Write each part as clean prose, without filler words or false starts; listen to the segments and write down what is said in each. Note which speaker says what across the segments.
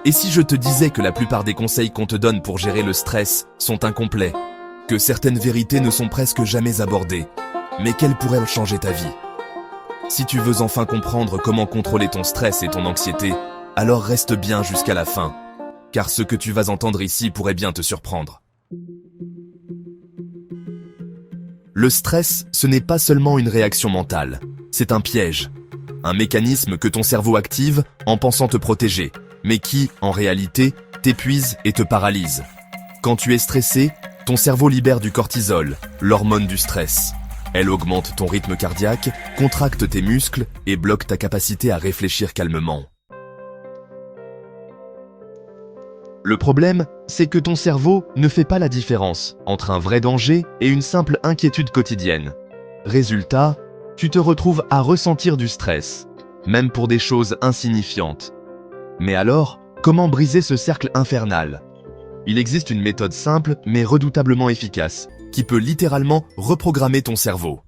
Speaker 1: Et si je te disais que la plupart des conseils qu'on te donne pour gérer le stress sont incomplets, que certaines vérités ne sont presque jamais abordées, mais qu'elles pourraient changer ta vie? Si tu veux enfin comprendre comment contrôler ton stress et ton anxiété, alors reste bien jusqu'à la fin, car ce que tu vas entendre ici pourrait bien te surprendre. Le stress, ce n'est pas seulement une réaction mentale, c'est un piège. Un mécanisme que ton cerveau active en pensant te protéger, mais qui, en réalité, t'épuise et te paralyse. Quand tu es stressé, ton cerveau libère du cortisol, l'hormone du stress. Elle augmente ton rythme cardiaque, contracte tes muscles et bloque ta capacité à réfléchir calmement. Le problème, c'est que ton cerveau ne fait pas la différence entre un vrai danger et une simple inquiétude quotidienne. Résultat, tu te retrouves à ressentir du stress, même pour des choses insignifiantes. Mais alors, comment briser ce cercle infernal? Il existe une méthode simple mais redoutablement efficace, qui peut littéralement reprogrammer ton cerveau.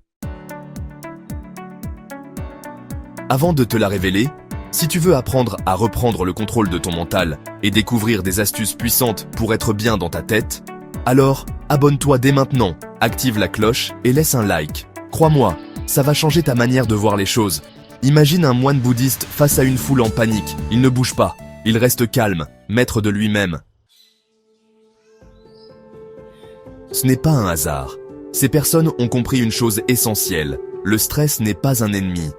Speaker 1: Avant de te la révéler, si tu veux apprendre à reprendre le contrôle de ton mental et découvrir des astuces puissantes pour être bien dans ta tête, alors abonne-toi dès maintenant, active la cloche et laisse un like. Crois-moi, ça va changer ta manière de voir les choses. Imagine un moine bouddhiste face à une foule en panique. Il ne bouge pas, il reste calme, maître de lui-même. Ce n'est pas un hasard. Ces personnes ont compris une chose essentielle. Le stress n'est pas un ennemi,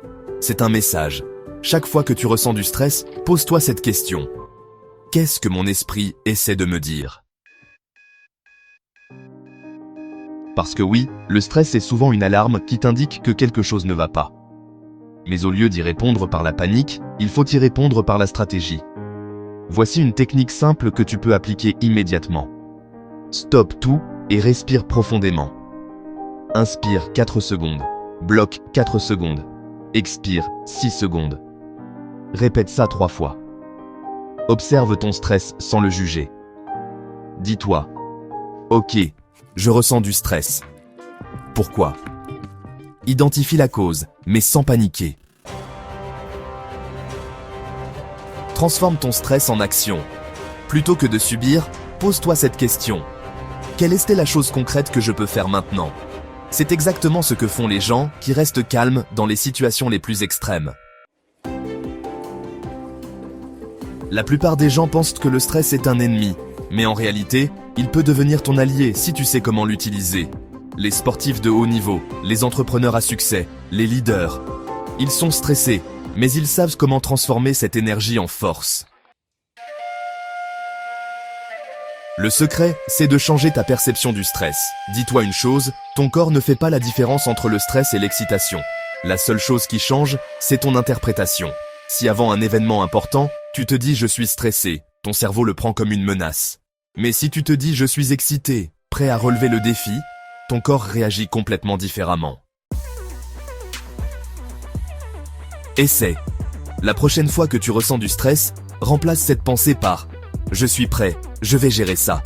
Speaker 1: c'est un message. Chaque fois que tu ressens du stress, pose-toi cette question. Qu'est-ce que mon esprit essaie de me dire? Parce que oui, le stress est souvent une alarme qui t'indique que quelque chose ne va pas. Mais au lieu d'y répondre par la panique, il faut y répondre par la stratégie. Voici une technique simple que tu peux appliquer immédiatement. Stoppe tout et respire profondément. Inspire 4 secondes. Bloque 4 secondes. Expire 6 secondes. Répète ça 3 fois. Observe ton stress sans le juger. Dis-toi, ok, je ressens du stress. Pourquoi? Identifie la cause, mais sans paniquer. Transforme ton stress en action. Plutôt que de subir, pose-toi cette question. Quelle était la chose concrète que je peux faire maintenant? C'est exactement ce que font les gens qui restent calmes dans les situations les plus extrêmes. La plupart des gens pensent que le stress est un ennemi, mais en réalité, il peut devenir ton allié si tu sais comment l'utiliser. Les sportifs de haut niveau, les entrepreneurs à succès, les leaders, ils sont stressés, mais ils savent comment transformer cette énergie en force. Le secret, c'est de changer ta perception du stress. Dis-toi une chose, ton corps ne fait pas la différence entre le stress et l'excitation. La seule chose qui change, c'est ton interprétation. Si avant un événement important, tu te dis « je suis stressé », ton cerveau le prend comme une menace. Mais si tu te dis « je suis excité », prêt à relever le défi, ton corps réagit complètement différemment. Essaie. La prochaine fois que tu ressens du stress, remplace cette pensée par « je suis prêt, je vais gérer ça ».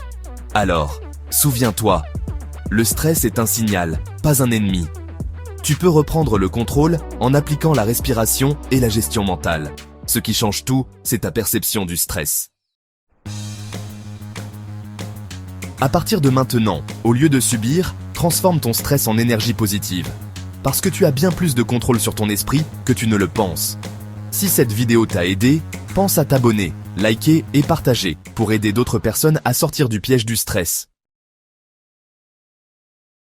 Speaker 1: Alors, souviens-toi, le stress est un signal, pas un ennemi. Tu peux reprendre le contrôle en appliquant la respiration et la gestion mentale. Ce qui change tout, c'est ta perception du stress. À partir de maintenant, au lieu de subir, transforme ton stress en énergie positive. Parce que tu as bien plus de contrôle sur ton esprit que tu ne le penses. Si cette vidéo t'a aidé, pense à t'abonner, liker et partager pour aider d'autres personnes à sortir du piège du stress.